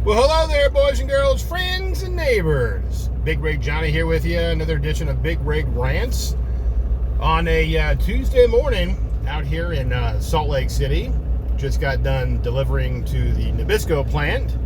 Well, hello there, boys and girls, friends and neighbors. Big Rig Jonny here with you. Another edition of Big Rig Rants on a Tuesday morning out here in Salt Lake City. Just got done delivering to the Nabisco plant.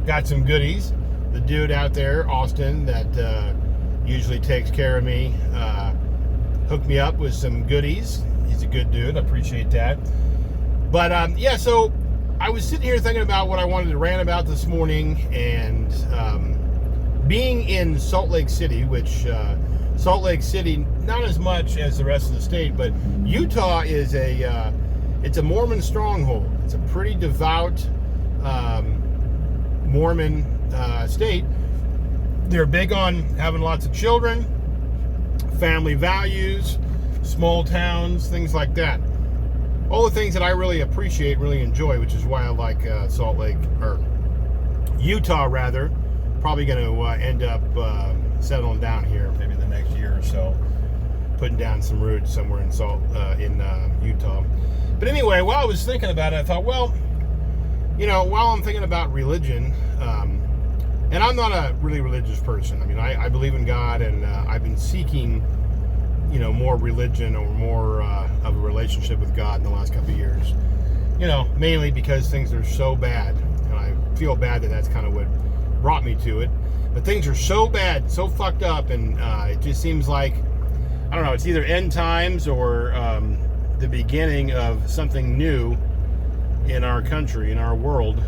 Got some goodies. The dude out there, Austin, that usually takes care of me, hooked me up with some goodies. He's a good dude. I appreciate that. But yeah, so I was sitting here thinking about what I wanted to rant about this morning, and being in Salt Lake City, which Salt Lake City, not as much as the rest of the state, but Utah is it's a Mormon stronghold. It's a pretty devout Mormon state. They're big on having lots of children, family values, small towns, things like that. All the things that I really appreciate, really enjoy, which is why I like Salt Lake, or Utah rather. Probably going to end up settling down here maybe the next year or so, putting down some roots somewhere in Utah. But anyway, while I was thinking about it, I thought, well, you know, while I'm thinking about religion, and I'm not a really religious person. I mean, I believe in God, and I've been seeking, you know, more religion or more of a relationship with God in the last couple of years. You know, mainly because things are so bad, and I feel bad that that's kind of what brought me to it. But things are so bad, so fucked up, and it just seems like, I don't know, it's either end times or the beginning of something new in our country, in our world.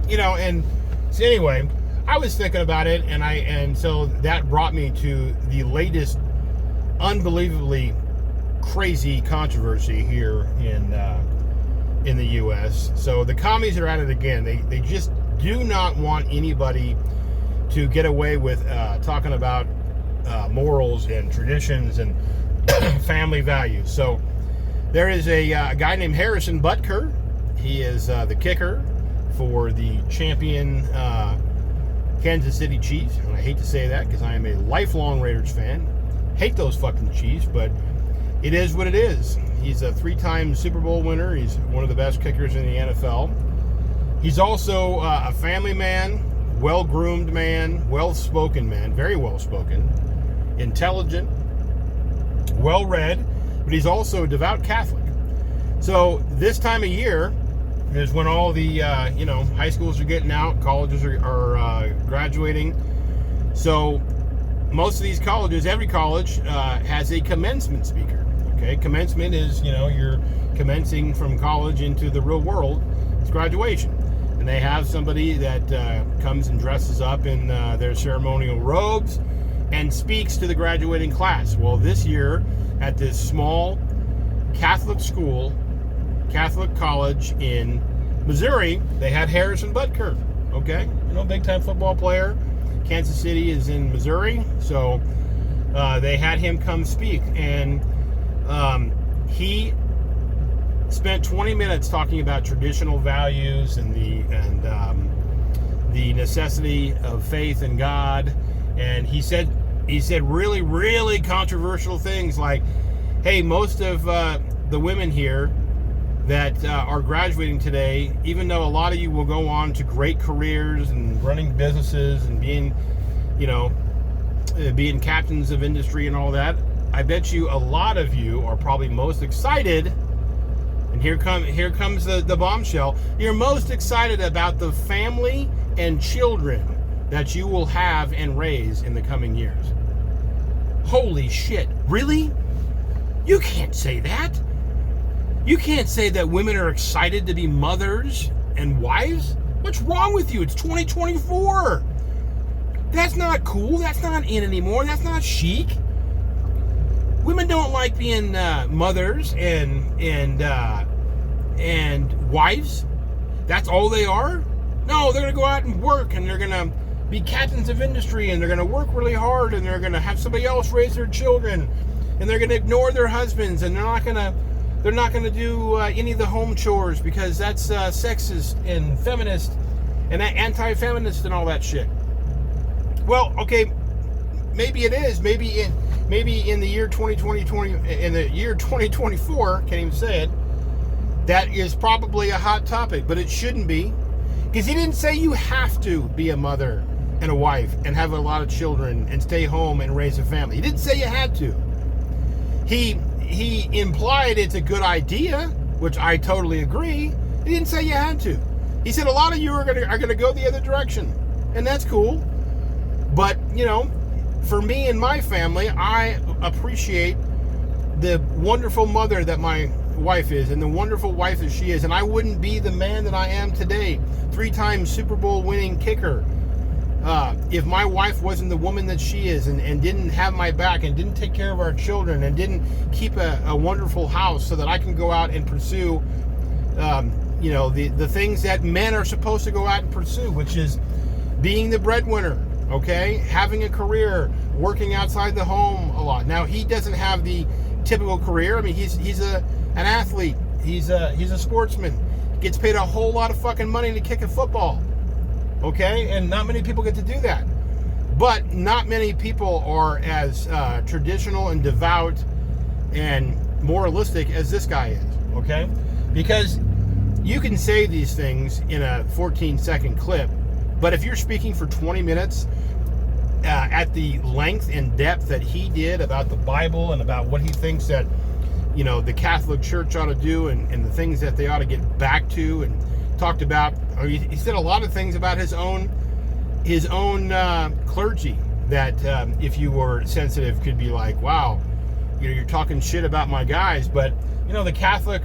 You know, and so anyway, I was thinking about it, and so that brought me to the latest unbelievably crazy controversy here in the U.S. So the commies are at it again. They just do not want anybody to get away with talking about morals and traditions and family values. So there is a guy named Harrison Butker. He is the kicker for the champion Kansas City Chiefs, and I hate to say that because I am a lifelong Raiders fan. Hate those fucking Chiefs, but it is what it is. He's a 3-time Super Bowl winner. He's one of the best kickers in the NFL. He's also a family man, well-groomed man, well-spoken man, very well-spoken, intelligent, well-read, but he's also a devout Catholic. So this time of year is when all the you know, high schools are getting out, colleges are graduating. So most of these colleges, every college has a commencement speaker. Okay, commencement is, you know, you're commencing from college into the real world. It's graduation, and they have somebody that comes and dresses up in their ceremonial robes and speaks to the graduating class. Well, this year at this small Catholic school, Catholic college in Missouri, they had Harrison Butker. Okay, you know, big time football player. Kansas City is in Missouri, so they had him come speak, and he spent 20 minutes talking about traditional values and the necessity of faith in God. And he said really, really controversial things like, hey, most of the women here that are graduating today, even though a lot of you will go on to great careers and running businesses and being, you know, being captains of industry and all that, I bet you a lot of you are probably most excited, and here comes the bombshell, you're most excited about the family and children that you will have and raise in the coming years. Holy shit, really? You can't say that. You can't say that women are excited to be mothers and wives. What's wrong with you? It's 2024. That's not cool. That's not in anymore. That's not chic. Women don't like being mothers and wives. That's all they are? No, they're going to go out and work, and they're going to be captains of industry, and they're going to work really hard, and they're going to have somebody else raise their children, and they're going to ignore their husbands, and they're not going to do any of the home chores because that's sexist and feminist and anti-feminist and all that shit. Well, okay, maybe it is. Maybe in the year 2024, can't even say it, that is probably a hot topic, but it shouldn't be. Because he didn't say you have to be a mother and a wife and have a lot of children and stay home and raise a family. He didn't say you had to. He implied it's a good idea, which I totally agree. He didn't say you had to. He said a lot of you are gonna go the other direction, and that's cool. But you know, for me and my family, I appreciate the wonderful mother that my wife is and the wonderful wife that she is, and I wouldn't be the man that I am today, 3-time Super Bowl winning kicker, if my wife wasn't the woman that she is and didn't have my back and didn't take care of our children and didn't keep a wonderful house so that I can go out and pursue you know, the things that men are supposed to go out and pursue, which is being the breadwinner, okay, having a career, working outside the home a lot. Now, he doesn't have the typical career. I mean, he's an athlete. He's a sportsman. Gets paid a whole lot of fucking money to kick a football, okay? And not many people get to do that. But not many people are as traditional and devout and moralistic as this guy is, okay? Because you can say these things in a 14-second clip, but if you're speaking for 20 minutes at the length and depth that he did about the Bible and about what he thinks that, you know, the Catholic Church ought to do and the things that they ought to get back to, and talked about, he said a lot of things about his own clergy that if you were sensitive could be like, wow, you know, you're talking shit about my guys. But you know, the Catholic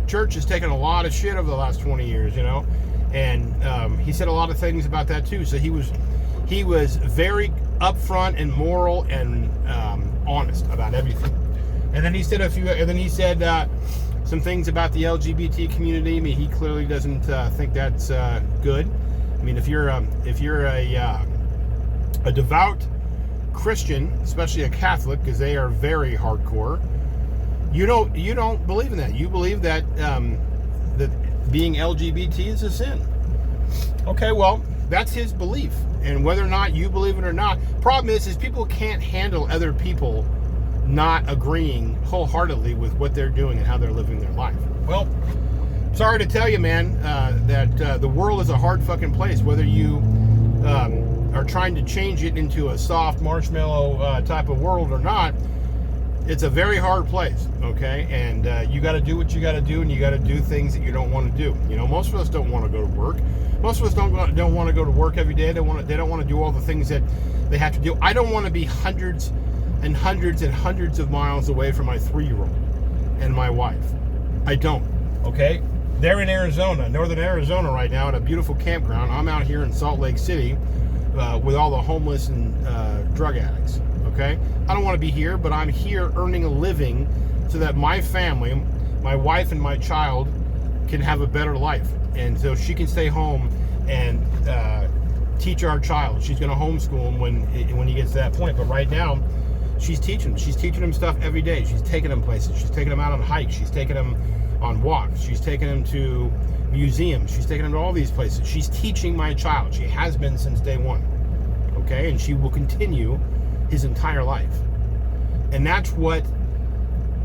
Church has taken a lot of shit over the last 20 years, you know, and he said a lot of things about that too. So he was very upfront and moral and honest about everything. And then he said some things about the LGBT community. I mean, he clearly doesn't think that's good. I mean, if you're a devout Christian, especially a Catholic, because they are very hardcore, you don't believe in that. You believe that that being LGBT is a sin. Okay, well, that's his belief, and whether or not you believe it or not, problem is people can't handle other people not agreeing wholeheartedly with what they're doing and how they're living their life. Well, sorry to tell you, man, that the world is a hard fucking place. Whether you are trying to change it into a soft marshmallow type of world or not, it's a very hard place, okay? And you got to do what you got to do, and you got to do things that you don't want to do. You know, most of us don't want to go to work. Most of us don't want to go to work every day. They don't want to do all the things that they have to do. I don't want to be hundreds and hundreds and hundreds of miles away from my 3-year-old and my wife. I don't, okay? They're in Arizona, northern Arizona right now at a beautiful campground. I'm out here in Salt Lake City with all the homeless and drug addicts, okay? I don't want to be here, but I'm here earning a living so that my family, my wife and my child, can have a better life. And so she can stay home and teach our child. She's going to homeschool him when he gets to that point. But right now, she's teaching him stuff every day. She's taking him places. She's taking him out on hikes. She's taking him on walks. She's taking him to museums. She's taking him to all these places. She's teaching my child. She has been since day one. Okay? And she will continue his entire life. And that's what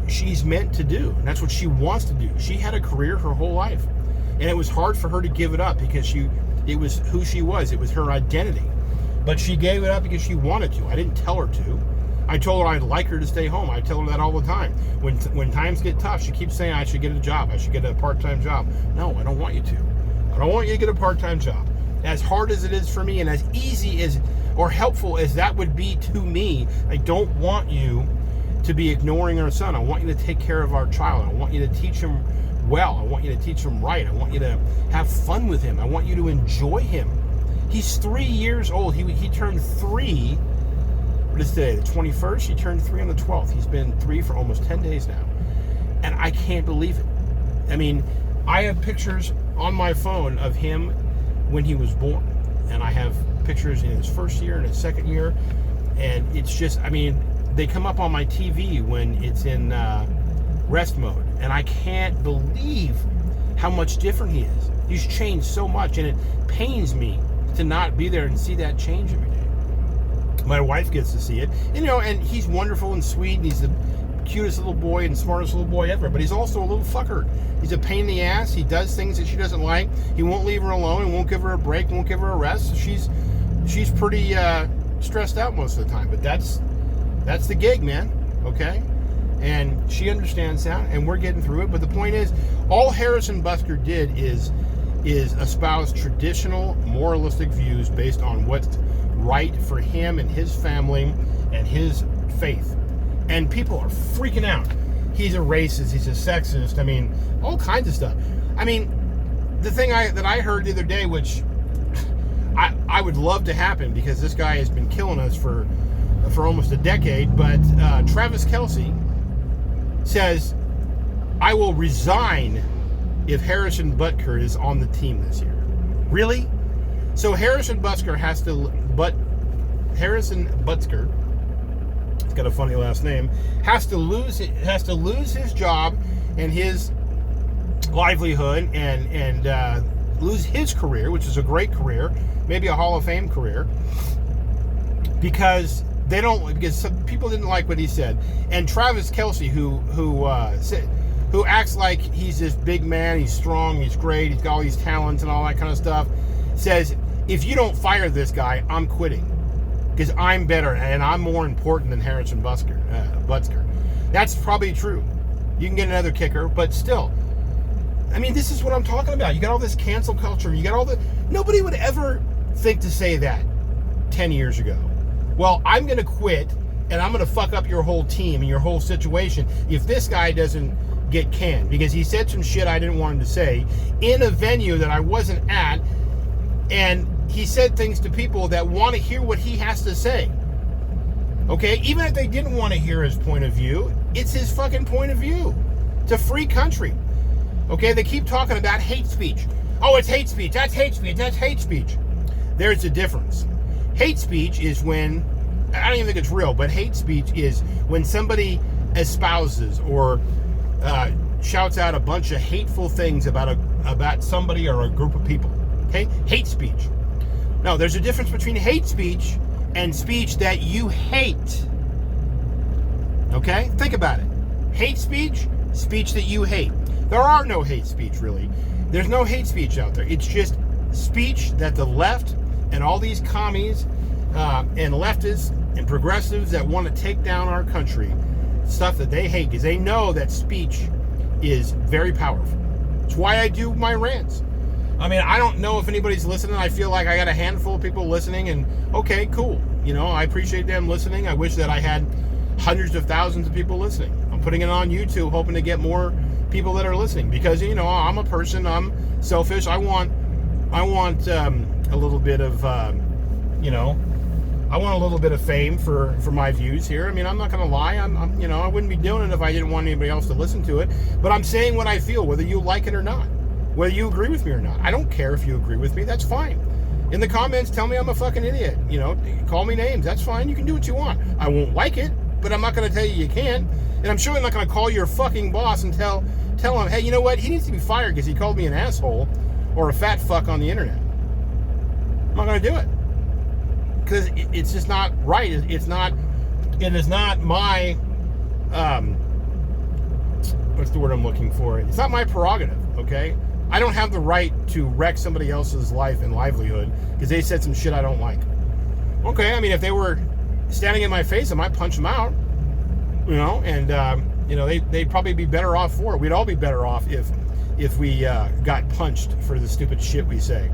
she's meant to do. And that's what she wants to do. She had a career her whole life. And it was hard for her to give it up because it was who she was. It was her identity. But she gave it up because she wanted to. I didn't tell her to. I told her I'd like her to stay home. I tell her that all the time. When times get tough, she keeps saying I should get a job. I should get a part-time job. No, I don't want you to. I don't want you to get a part-time job. As hard as it is for me and as easy as or helpful as that would be to me, I don't want you to be ignoring our son. I want you to take care of our child. I want you to teach him well. I want you to teach him right. I want you to have fun with him. I want you to enjoy him. He's 3 years old. He turned 3. What is today? The 21st? He turned 3 on the 12th. He's been 3 for almost 10 days now. And I can't believe it. I mean, I have pictures on my phone of him when he was born. And I have pictures in his first year and his second year. And it's just, I mean, they come up on my TV when it's in rest mode. And I can't believe how much different he is. He's changed so much. And it pains me to not be there and see that change every day. My wife gets to see it, and, you know, and he's wonderful and sweet, and he's the cutest little boy and smartest little boy ever, but he's also a little fucker. He's a pain in the ass. He does things that she doesn't like. He won't leave her alone. He won't give her a break. Won't give her a rest. So she's pretty stressed out most of the time. But that's the gig, man. Okay, and she understands that, and we're getting through it. But the point is, all Harrison Butker did is espouse traditional moralistic views based on what's right for him and his family and his faith. And people are freaking out. He's a racist. He's a sexist. I mean, all kinds of stuff. I mean, the thing that I heard the other day, which I would love to happen because this guy has been killing us for almost a decade, but Travis Kelce says, I will resign if Harrison Butker is on the team this year. Really? So Harrison Butker he's got a funny last name, has to lose his job and his livelihood and lose his career, which is a great career, maybe a Hall of Fame career, because some people didn't like what he said. And Travis Kelce, who acts like he's this big man, he's strong, he's great, he's got all these talents and all that kind of stuff, says, if you don't fire this guy, I'm quitting because I'm better and I'm more important than Harrison Butker. That's probably true. You can get another kicker, but still, I mean, this is what I'm talking about. You got all this cancel culture. You got nobody would ever think to say that 10 years ago. Well, I'm going to quit and I'm going to fuck up your whole team and your whole situation if this guy doesn't get canned because he said some shit I didn't want him to say in a venue that I wasn't at, and he said things to people that want to hear what he has to say. Okay, even if they didn't want to hear his point of view, it's his fucking point of view. It's a free country. Okay, they keep talking about hate speech. Oh, it's hate speech. That's hate speech. That's hate speech. There's a difference. Hate speech is when, I don't even think it's real, but hate speech is when somebody espouses or shouts out a bunch of hateful things about somebody or a group of people. Okay, hate speech. No, there's a difference between hate speech and speech that you hate. Okay, think about it. Hate speech, speech that you hate. There are no hate speech, really. There's no hate speech out there. It's just speech that the left and all these commies and leftists and progressives that want to take down our country, stuff that they hate because they know that speech is very powerful. It's why I do my rants. I mean, I don't know if anybody's listening. I feel like I got a handful of people listening, and okay, cool. You know, I appreciate them listening. I wish that I had hundreds of thousands of people listening. I'm putting it on YouTube, hoping to get more people that are listening because, you know, I'm a person. I'm selfish. I want a little bit of, I want a little bit of fame for my views here. I mean, I'm not going to lie. I wouldn't be doing it if I didn't want anybody else to listen to it. But I'm saying what I feel, whether you like it or not. Whether you agree with me or not. I don't care if you agree with me. That's fine. In the comments, tell me I'm a fucking idiot. You know, call me names. That's fine. You can do what you want. I won't like it, but I'm not going to tell you can't. And I'm sure I'm not going to call your fucking boss and tell him, hey, you know what? He needs to be fired because he called me an asshole or a fat fuck on the internet. I'm not going to do it. Because it's just not right. It is not my, what's the word I'm looking for? It's not my prerogative, okay? I don't have the right to wreck somebody else's life and livelihood because they said some shit I don't like. Okay, I mean, if they were standing in my face, I might punch them out, you know, and, they'd probably be better off for it. We'd all be better off if we got punched for the stupid shit we say.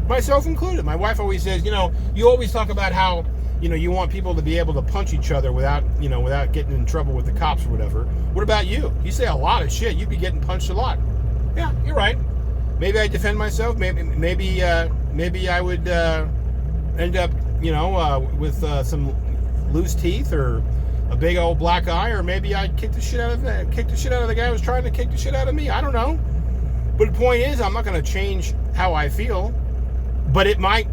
Myself included. My wife always says, you always talk about how, you want people to be able to punch each other without getting in trouble with the cops or whatever. What about you? You say a lot of shit. You'd be getting punched a lot. Yeah, you're right. Maybe I defend myself. Maybe I would end up, with some loose teeth or a big old black eye, or maybe I'd kick the shit out of the guy who was trying to kick the shit out of me. I don't know. But the point is, I'm not going to change how I feel. But it might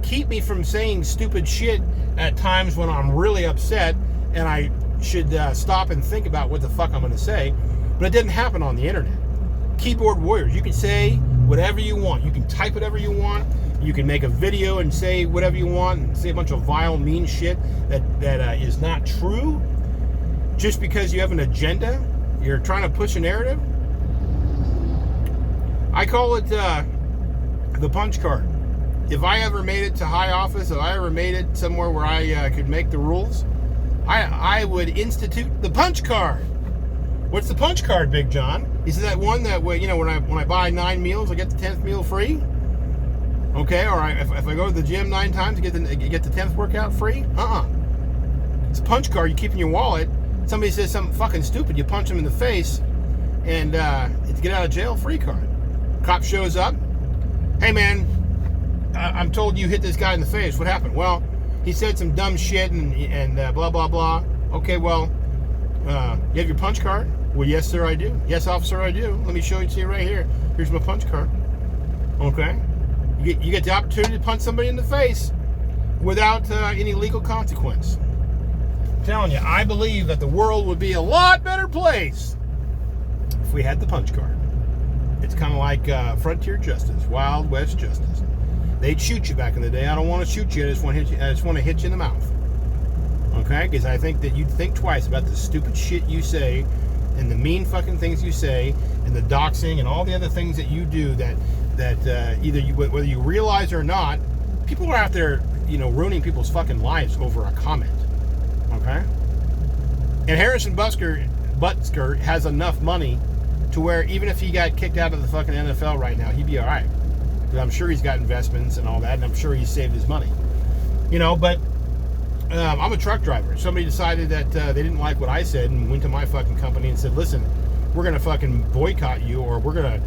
keep me from saying stupid shit at times when I'm really upset and I should stop and think about what the fuck I'm going to say. But it didn't happen on the internet. Keyboard warriors, you can say whatever you want. You can type whatever you want. You can make a video and say whatever you want and say a bunch of vile, mean shit that is not true. just because you have an agenda, you're trying to push a narrative. I call it the punch card. If I ever made it to high office, if I ever made it somewhere where I could make the rules, I would institute the punch card. What's the punch card, Big John? Is it that one that, you know, when I buy 9 meals, I get the 10th meal free? Okay, or if I go to the gym 9 times, get the 10th workout free? It's a punch card you keep in your wallet. Somebody says something fucking stupid, you punch them in the face, and it's get out of jail free card. Cop shows up. Hey man, I'm told you hit this guy in the face. What happened? Well, he said some dumb shit and blah blah blah. Okay, well, you have your punch card? Well, yes sir, I do. Yes, officer, I do. Let me show it to you right here. Here's my punch card. Okay, you get the opportunity to punch somebody in the face without any legal consequence. I'm telling you, I believe that the world would be a lot better place if we had the punch card. It's kind of like frontier justice, Wild West justice. They'd shoot you back in the day. I don't want to shoot you. I just want to hit you in the mouth. Okay? Because I think that you'd think twice about the stupid shit you say and the mean fucking things you say and the doxing and all the other things that you do that either you, whether you realize or not, people are out there, you know, ruining people's fucking lives over a comment. Okay? And Harrison Butker has enough money to where even if he got kicked out of the fucking NFL right now, he'd be all right. Because I'm sure he's got investments and all that, and I'm sure he saved his money. You know, but I'm a truck driver. Somebody decided that they didn't like what I said and went to my fucking company and said, listen, we're going to fucking boycott you, or we're going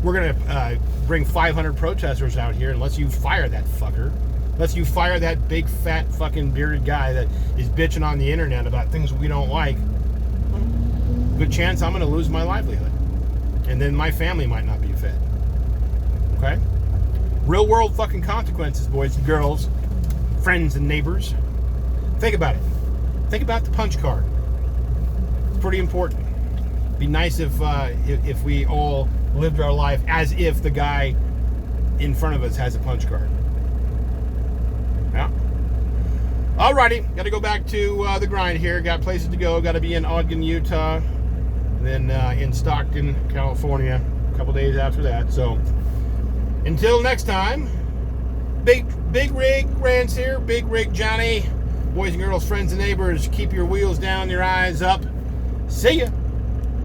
to bring 500 protesters out here unless you fire that fucker. Unless you fire that big, fat, fucking bearded guy that is bitching on the internet about things we don't like. Good chance I'm going to lose my livelihood. And then my family might not be fed. Okay? Real world fucking consequences, boys and girls, friends and neighbors. Think about it. Think about the punch card. It's pretty important. It'd be nice if we all lived our life as if the guy in front of us has a punch card. Yeah. Alrighty, got to go back to the grind here. Got places to go. Got to be in Ogden, Utah. Then in Stockton, California, a couple days after that. So until next time, Big Rig Rants here, Big Rig Jonny. Boys and girls, friends and neighbors, keep your wheels down, your eyes up. See ya.